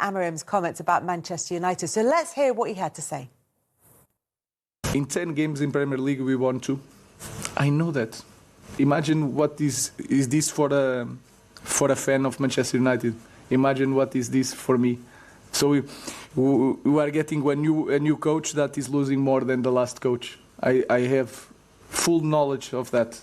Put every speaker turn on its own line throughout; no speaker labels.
Amorim's comments about Manchester United. So let's hear what he had to say.
In 10 games in Premier League, we won 2. I know that. Imagine what is this for a fan of Manchester United. Imagine what is this for me. So we are getting a new coach that is losing more than the last coach. I have full knowledge of that.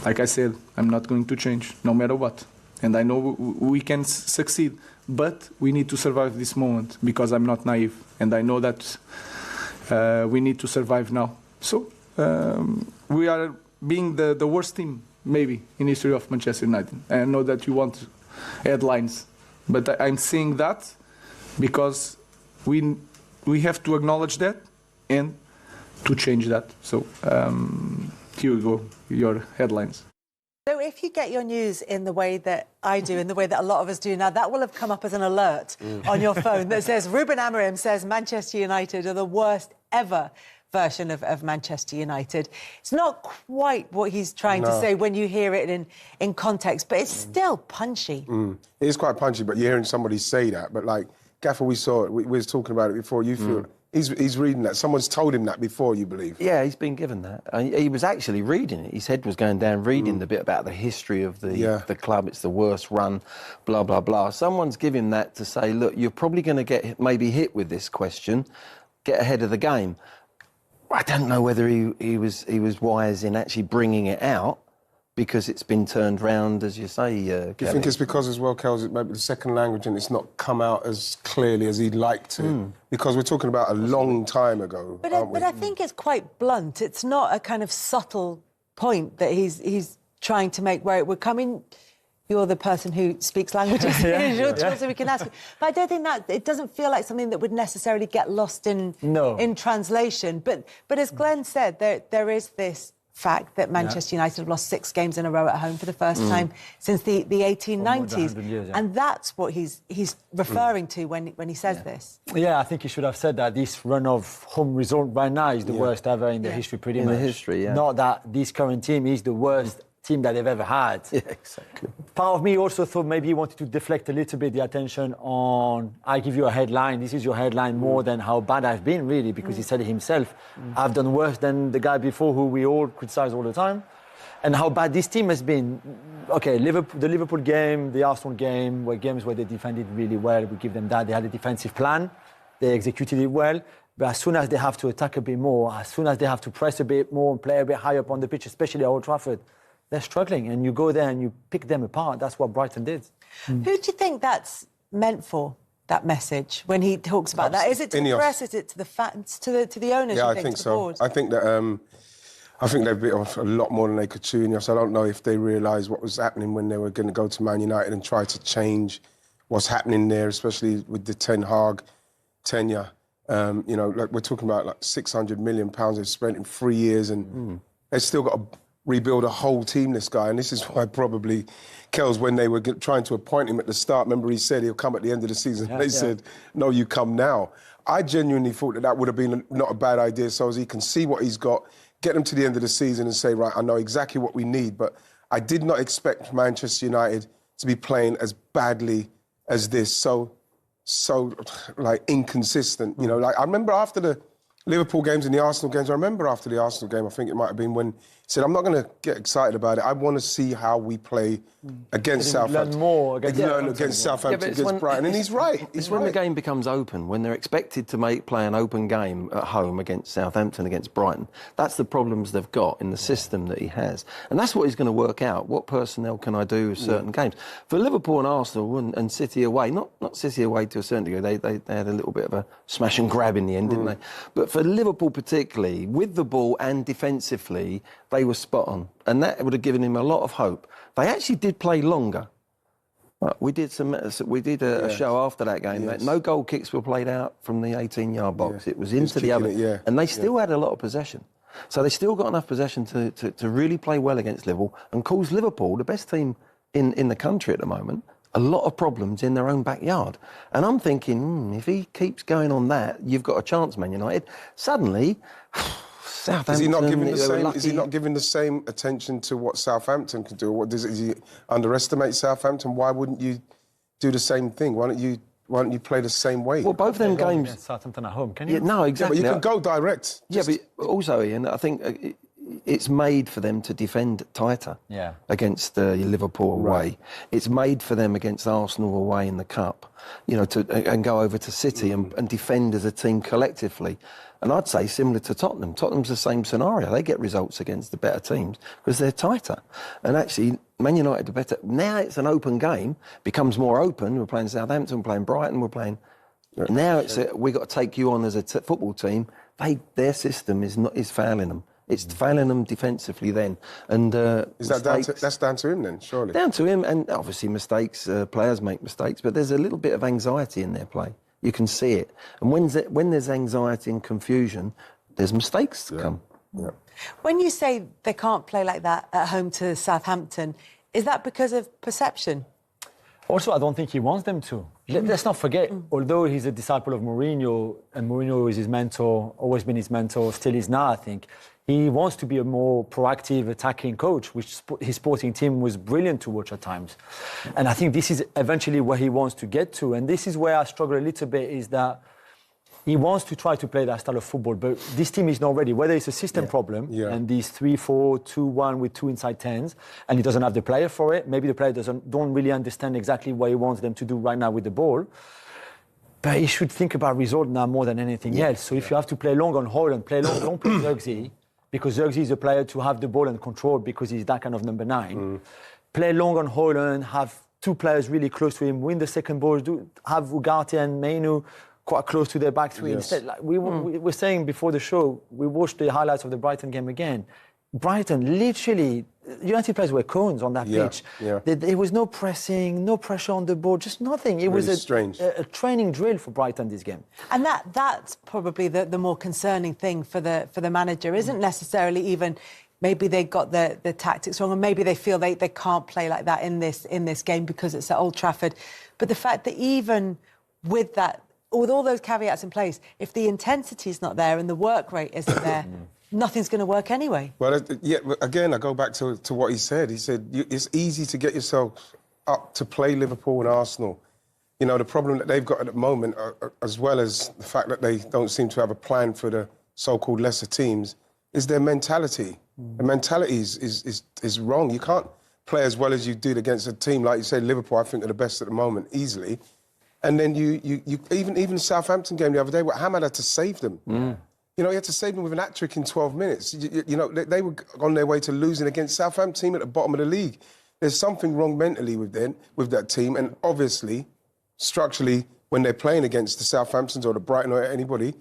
Like I said, I'm not going to change, no matter what. And I know we can succeed, but we need to survive this moment because I'm not naive. And I know that we need to survive now. So we are being the worst team, maybe, in history of Manchester United. I know that you want headlines, but I'm saying that because we have to acknowledge that and to change that. So here you go, your headlines.
So if you get your news in the way that I do, in the way that a lot of us do now, that will have come up as an alert on your phone that says, Ruben Amorim says Manchester United are the worst ever version of Manchester United. It's not quite what he's trying to say when you hear it in context, but it's still punchy.
It is quite punchy, but you're hearing somebody say that. But, like, Gaffer, we saw it. We was talking about it before. You feel... He's reading that. Someone's told him that before, you believe?
Yeah, he's been given that. He was actually reading it. His head was going down reading the bit about the history of the club. It's the worst run, blah, blah, blah. Someone's given that to say, look, you're probably going to get maybe hit with this question. Get ahead of the game. I don't know whether he was wise in actually bringing it out because it's been turned round, as you say,
Do you think it's because, as well, Kels, it might be the second language and it's not come out as clearly as he'd like to? Because we're talking about a long time ago, aren't we?
But I think it's quite blunt. It's not a kind of subtle point that he's trying to make where it would come in. You're the person who speaks languages, so we can ask you. But I don't think that... It doesn't feel like something that would necessarily get lost in translation. But as Glenn said, there is this fact that Manchester United have lost 6 games in a row at home for the first time since the 1890s.
Years,
and that's what he's referring to when he says this.
Yeah, I think he should have said that this run of home result right now is the worst ever in the history, pretty much.
In the history,
Not that this current team is the worst team that they've ever had.
Yeah, exactly.
Part of me also thought maybe he wanted to deflect a little bit the attention on, I give you a headline, this is your headline, more than how bad I've been, really, because he said it himself. I've done worse than the guy before who we all criticize all the time. And how bad this team has been. OK, the Liverpool game, the Arsenal game, were games where they defended really well. We give them that. They had a defensive plan. They executed it well. But as soon as they have to attack a bit more, as soon as they have to press a bit more and play a bit higher up on the pitch, especially at Old Trafford, they're struggling, and you go there and you pick them apart. That's what Brighton did.
Who do you think that's meant for, that message, when he talks about that? Is it to the press? Is it to the fans, to the owners?
Yeah, I think so. I think that I think they've bit off a lot more than they could chew. And so I don't know if they realised what was happening when they were going to go to Man United and try to change what's happening there, especially with the Ten Hag tenure. You know, like we're talking about like £600 million they've spent in 3 years, and they've still got to rebuild a whole team, this guy. And this is why probably, Kels, when they were trying to appoint him at the start, remember he said he'll come at the end of the season. They said, no, you come now. I genuinely thought that would have been not a bad idea, so as he can see what he's got, get him to the end of the season and say, right, I know exactly what we need. But I did not expect Manchester United to be playing as badly as this, so like inconsistent. You know, like I remember after the Liverpool games and the Arsenal games, I remember after the Arsenal game, I think it might have been when he said, I'm not going to get excited about it. I want to see how we play against Southampton.
Learn more
against Southampton, against Brighton. And he's right.
It's when the game becomes open, when they're expected to play an open game at home against Southampton, against Brighton. That's the problems they've got in the system that he has. And that's what he's going to work out. What personnel can I do with certain games? For Liverpool and Arsenal and City away, not City away to a certain degree, they had a little bit of a smash and grab in the end, didn't they? But for Liverpool particularly, with the ball and defensively, they were spot on. And that would have given him a lot of hope. They actually did play longer. We did a show after that game. That no goal kicks were played out from the 18-yard box. It was into the other. And they still had a lot of possession. So they still got enough possession to really play well against Liverpool and cause Liverpool, the best team in the country at the moment, a lot of problems in their own backyard. And I'm thinking, if he keeps going on that, you've got a chance, Man United. Suddenly, Southampton... Is
he not giving the same attention to what Southampton can do? Does he underestimate Southampton? Why wouldn't you do the same thing? Why don't you why don't you play the same way?
Well, both them games.
Against Southampton at home, can you?
Yeah, no, exactly.
But you can go direct.
Yeah, but also, Ian, I think it's made for them to defend tighter against Liverpool away. It's made for them against Arsenal away in the Cup, and go over to City and defend as a team collectively. And I'd say similar to Tottenham. Tottenham's the same scenario. They get results against the better teams because they're tighter. And actually, Man United are better. Now it's an open game, becomes more open. We're playing Southampton, we're playing Brighton, we're playing... Now we've got to take you on as a football team. Their system is failing them. It's failing them defensively then. And
is that that's down to him then, surely?
Down to him, and obviously mistakes. Players make mistakes, but there's a little bit of anxiety in their play. You can see it. And when there's anxiety and confusion, there's mistakes to come.
Yeah.
When you say they can't play like that at home to Southampton, is that because of perception?
Also, I don't think he wants them to. Let's not forget, although he's a disciple of Mourinho, and Mourinho is his mentor, always been his mentor, still is now, I think, he wants to be a more proactive, attacking coach, which his sporting team was brilliant to watch at times. And I think this is eventually where he wants to get to. And this is where I struggle a little bit, is that he wants to try to play that style of football, but this team is not ready. Whether it's a system problem and these 3-4-2-1 with two inside tens, and he doesn't have the player for it. Maybe the player don't really understand exactly what he wants them to do right now with the ball. But he should think about result now more than anything else. So if you have to play long on Haaland, play long, don't play Zirkzee, because Zirkzee is a player to have the ball and control because he's that kind of number 9. Play long on Haaland, have two players really close to him, win the second ball, have Ugarte and Mainu quite close to their back three. Instead, like we were saying before the show, we watched the highlights of the Brighton game again. Brighton, literally, United players were cones on that pitch. There was no pressing, no pressure on the ball, just nothing. It was a training drill for Brighton this game.
And that's probably the more concerning thing for the manager. Isn't necessarily even maybe they got the tactics wrong, or maybe they feel they can't play like that in this game because it's at Old Trafford. But the fact that even with that, with all those caveats in place, if the intensity is not there and the work rate isn't there, nothing's going to work anyway.
Well, again, I go back to what he said. He said it's easy to get yourself up to play Liverpool and Arsenal. You know, the problem that they've got at the moment, as well as the fact that they don't seem to have a plan for the so-called lesser teams, is their mentality. The mentality is wrong. You can't play as well as you did against a team like you said. Liverpool, I think, are the best at the moment, easily. And then you even the Southampton game the other day, Hamad had to save them. You know, he had to save them with an hat-trick in 12 minutes. You know, they were on their way to losing against Southampton team at the bottom of the league. There's something wrong mentally with that team, and obviously, structurally, when they're playing against the Southamptons or the Brighton or anybody,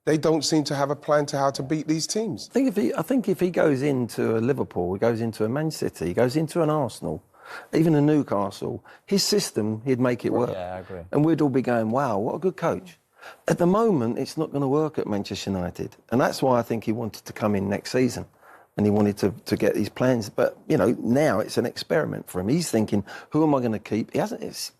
they don't seem to have a plan to how to beat these teams.
I think if he goes into a Liverpool, he goes into a Man City, he goes into an Arsenal, even a Newcastle, his system, he'd make it work.
Yeah, I agree.
And we'd all be going, wow, what a good coach. At the moment, it's not going to work at Manchester United. And that's why I think he wanted to come in next season. And he wanted to get these plans. But, you know, now it's an experiment for him. He's thinking, who am I going to keep? He hasn't.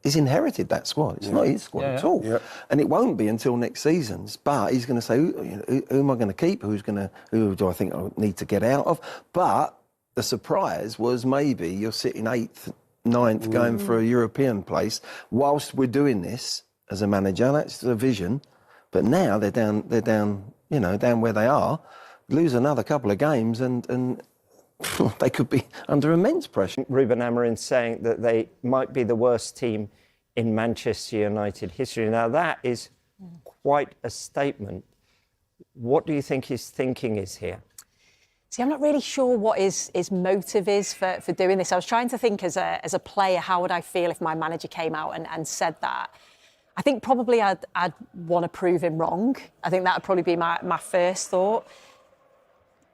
He's inherited that squad. It's not his squad at all. And it won't be until next season's. But he's going to say, who am I going to keep? Who do I think I need to get out of? But the surprise was maybe you're sitting 8th, 9th, going for a European place whilst we're doing this as a manager. That's the vision. But now they're down, down where they are. Lose another couple of games and they could be under immense pressure.
Ruben Amorim saying that they might be the worst team in Manchester United history. Now, that is quite a statement. What do you think his thinking is here?
See, I'm not really sure what his motive is for doing this. I was trying to think as a player, how would I feel if my manager came out and said that? I think probably I'd want to prove him wrong. I think that would probably be my first thought.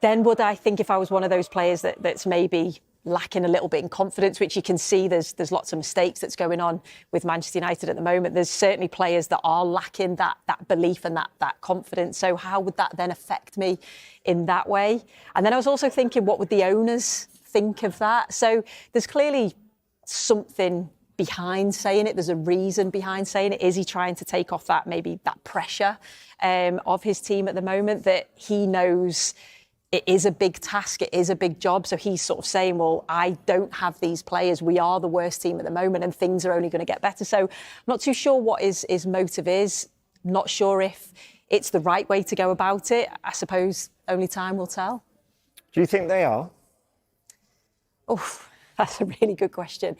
Then would I think if I was one of those players that's maybe lacking a little bit in confidence, which you can see there's lots of mistakes that's going on with Manchester United at the moment. There's certainly players that are lacking that belief and that confidence. So how would that then affect me in that way? And then I was also thinking, what would the owners think of that? So there's clearly something behind saying it. There's a reason behind saying it. Is he trying to take off that pressure of his team at the moment, that he knows it is a big task, it is a big job. So he's sort of saying, well, I don't have these players. We are the worst team at the moment and things are only going to get better. So I'm not too sure what his motive is. Not sure if it's the right way to go about it. I suppose only time will tell.
Do you think they are?
Oh, that's a really good question.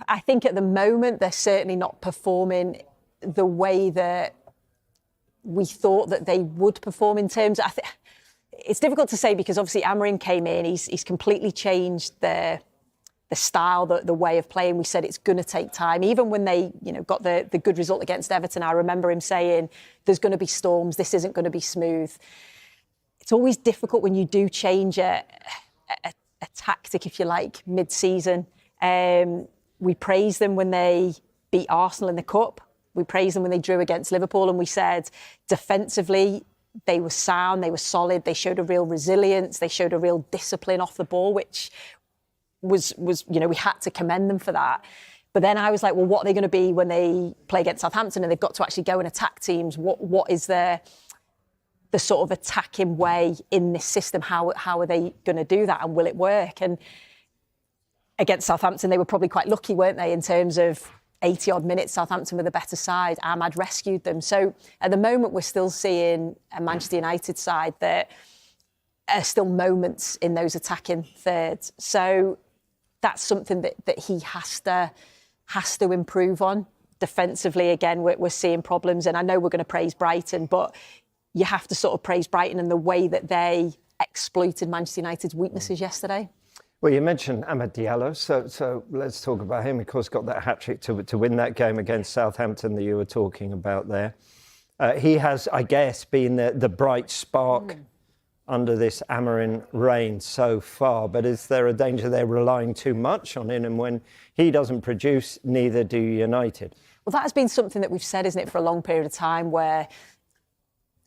I think at the moment they're certainly not performing the way that we thought that they would perform in terms of... It's difficult to say because obviously Amorim came in, he's completely changed the style, the way of playing. We said it's going to take time. Even when they, got the good result against Everton, I remember him saying, there's going to be storms, this isn't going to be smooth. It's always difficult when you do change a tactic, if you like, mid-season. We praised them when they beat Arsenal in the Cup. We praised them when they drew against Liverpool, and we said defensively, they were sound, they were solid, they showed a real resilience, they showed a real discipline off the ball, which was we had to commend them for that. But then I was like, well, what are they going to be when they play against Southampton and they've got to actually go and attack teams? What is the sort of attacking way in this system? How are they going to do that, and will it work? And against Southampton, they were probably quite lucky, weren't they, in terms of 80-odd minutes, Southampton were the better side. Ahmad rescued them. So at the moment, we're still seeing a Manchester United side that are still moments in those attacking thirds. So that's something that he has to improve on. Defensively, again, we're seeing problems. And I know we're going to praise Brighton, but you have to sort of praise Brighton and the way that they exploited Manchester United's weaknesses yesterday.
Well, you mentioned Amad Diallo, so let's talk about him. Of course, got that hat-trick to win that game against Southampton that you were talking about there. He has, I guess, been the bright spark under this Amorim reign so far, but is there a danger they're relying too much on him, and when he doesn't produce, neither do United?
Well, that has been something that we've said, isn't it, for a long period of time, where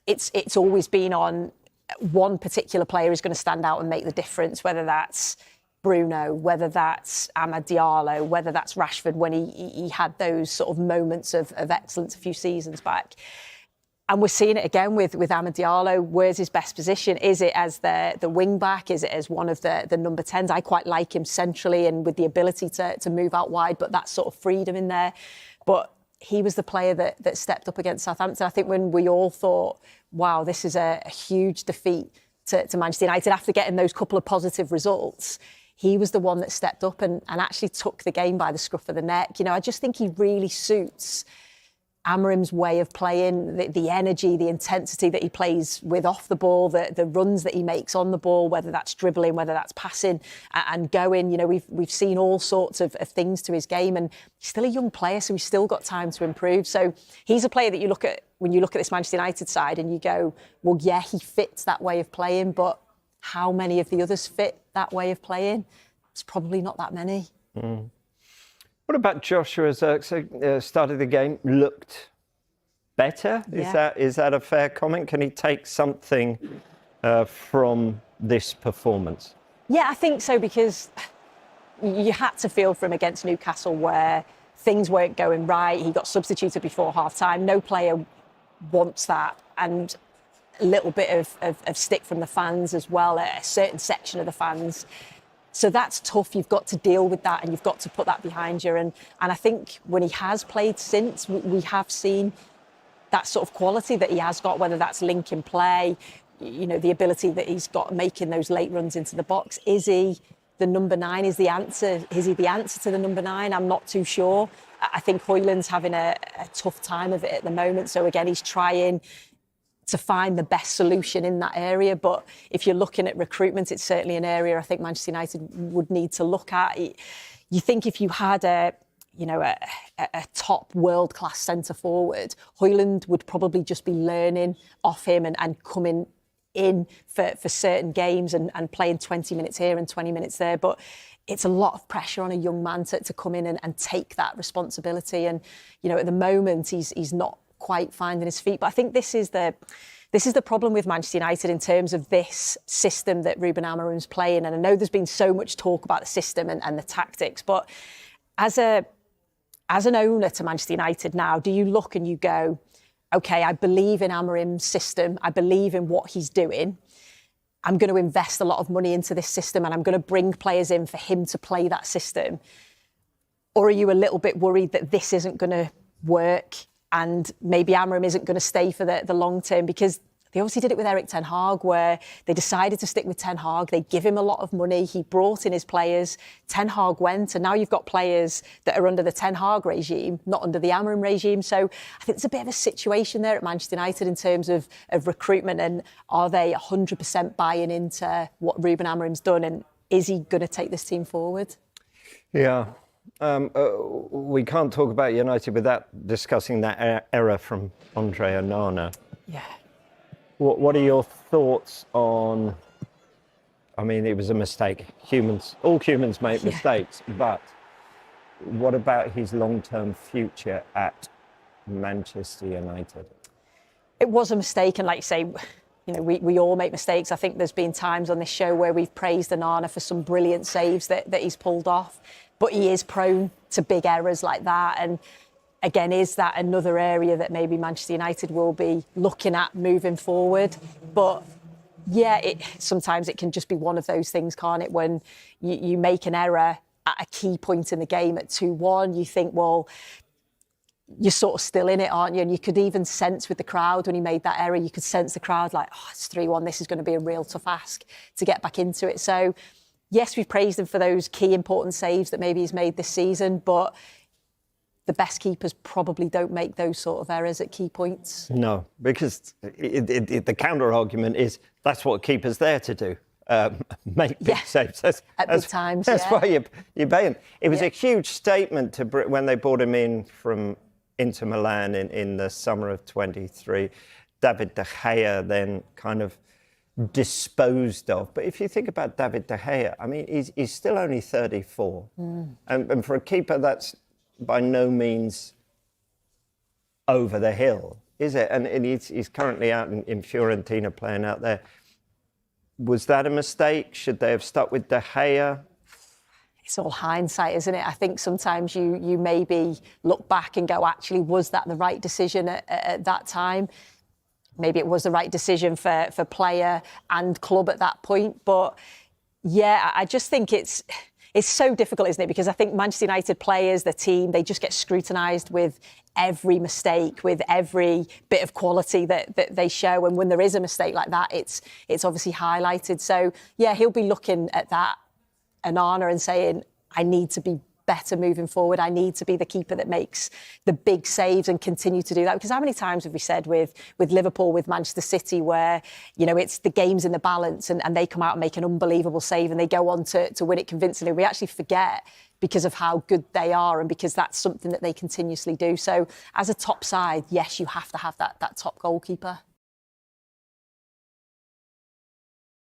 it's always been on one particular player is going to stand out and make the difference, whether that's Bruno, whether that's Amad Diallo, whether that's Rashford when he had those sort of moments of excellence a few seasons back. And we're seeing it again with Amad Diallo. Where's his best position? Is it as the wing back? Is it as one of the number 10s? I quite like him centrally and with the ability to move out wide, but that sort of freedom in there. But he was the player that stepped up against Southampton. I think when we all thought, wow, this is a huge defeat to Manchester United after getting those couple of positive results, he was the one that stepped up and actually took the game by the scruff of the neck. I just think he really suits Amorim's way of playing, the energy, the intensity that he plays with off the ball, the runs that he makes on the ball, whether that's dribbling, whether that's passing and going. We've seen all sorts of things to his game, and he's still a young player, so he's still got time to improve. So he's a player that you look at when you look at this Manchester United side and you go, well, yeah, he fits that way of playing, but how many of the others fit that way of playing? It's probably not that many.
What about Joshua Zirkzee? Started the game, looked better.
Yeah.
Is that a fair comment? Can he take something from this performance?
Yeah, I think so, because you had to feel for him against Newcastle where things weren't going right. He got substituted before half-time. No player wants that. And a little bit of stick from the fans as well, a certain section of the fans. So that's tough. You've got to deal with that and you've got to put that behind you. And I think when he has played since, we have seen that sort of quality that he has got, whether that's linking play, the ability that he's got making those late runs into the box. Is he the number 9? Is he the answer to the number 9? I'm not too sure. I think Højlund's having a tough time of it at the moment. So again, he's trying to find the best solution in that area. But if you're looking at recruitment, it's certainly an area I think Manchester United would need to look at. You think if you had a top world-class centre-forward, Højlund would probably just be learning off him and coming in for certain games and playing 20 minutes here and 20 minutes there. But it's a lot of pressure on a young man to come in and take that responsibility. And, at the moment, he's not quite finding his feet. But I think this is the problem with Manchester United in terms of this system that Ruben Amorim's playing. And I know there's been so much talk about the system and the tactics, but as an owner to Manchester United now, do you look and you go, OK, I believe in Amorim's system, I believe in what he's doing, I'm going to invest a lot of money into this system and I'm going to bring players in for him to play that system? Or are you a little bit worried that this isn't going to work and maybe Amorim isn't going to stay for the long term? Because they obviously did it with Erik Ten Hag, where they decided to stick with Ten Hag. They give him a lot of money. He brought in his players. Ten Hag went, and now you've got players that are under the Ten Hag regime, not under the Amorim regime. So I think there's a bit of a situation there at Manchester United in terms of recruitment, and are they 100% buying into what Ruben Amorim's done, and is he going to take this team forward?
Yeah. We can't talk about United without discussing that error from Andre Onana.
Yeah.
What are your thoughts on... I mean, it was a mistake. All humans make mistakes, but what about his long-term future at Manchester United?
It was a mistake, and like you say, you know, we all make mistakes. I think there's been times on this show where we've praised Onana for some brilliant saves that he's pulled off, but he is prone to big errors like that. And again, is that another area that maybe Manchester United will be looking at moving forward? But yeah, sometimes it can just be one of those things, can't it? When you make an error at a key point in the game at 2-1, you think, well, you're sort of still in it, aren't you? And you could even sense with the crowd when he made that error, you could sense the crowd like, oh, it's 3-1, this is going to be a real tough ask to get back into it. So yes, we've praised him for those key important saves that maybe he's made this season, but the best keepers probably don't make those sort of errors at key points.
No, because the counter-argument is that's what a keeper's there to do, make big saves.
At big times,
That's why you pay him. It was a huge statement when they brought him in from Inter Milan in the summer of 23. David De Gea then kind of disposed of. But if you think about David De Gea, I mean, he's still only 34. And for a keeper, that's by no means over the hill, is it? And he's currently out in Fiorentina playing out there. Was that a mistake? Should they have stuck with De Gea?
It's all hindsight, isn't it? I think sometimes you maybe look back and go, actually, was that the right decision at that time? Maybe it was the right decision for player and club at that point. But yeah, I just think it's so difficult, isn't it? Because I think Manchester United players, the team, they just get scrutinised with every mistake, with every bit of quality that they show. And when there is a mistake like that, it's obviously highlighted. So, yeah, he'll be looking at that, Onana, and saying, I need to be better moving forward. I need to be the keeper that makes the big saves and continue to do that. Because how many times have we said with Liverpool, with Manchester City, where, you know, it's the game's in the balance and they come out and make an unbelievable save and they go on to win it convincingly. We actually forget because of how good they are and because that's something that they continuously do. So as a top side, yes, you have to have that top goalkeeper.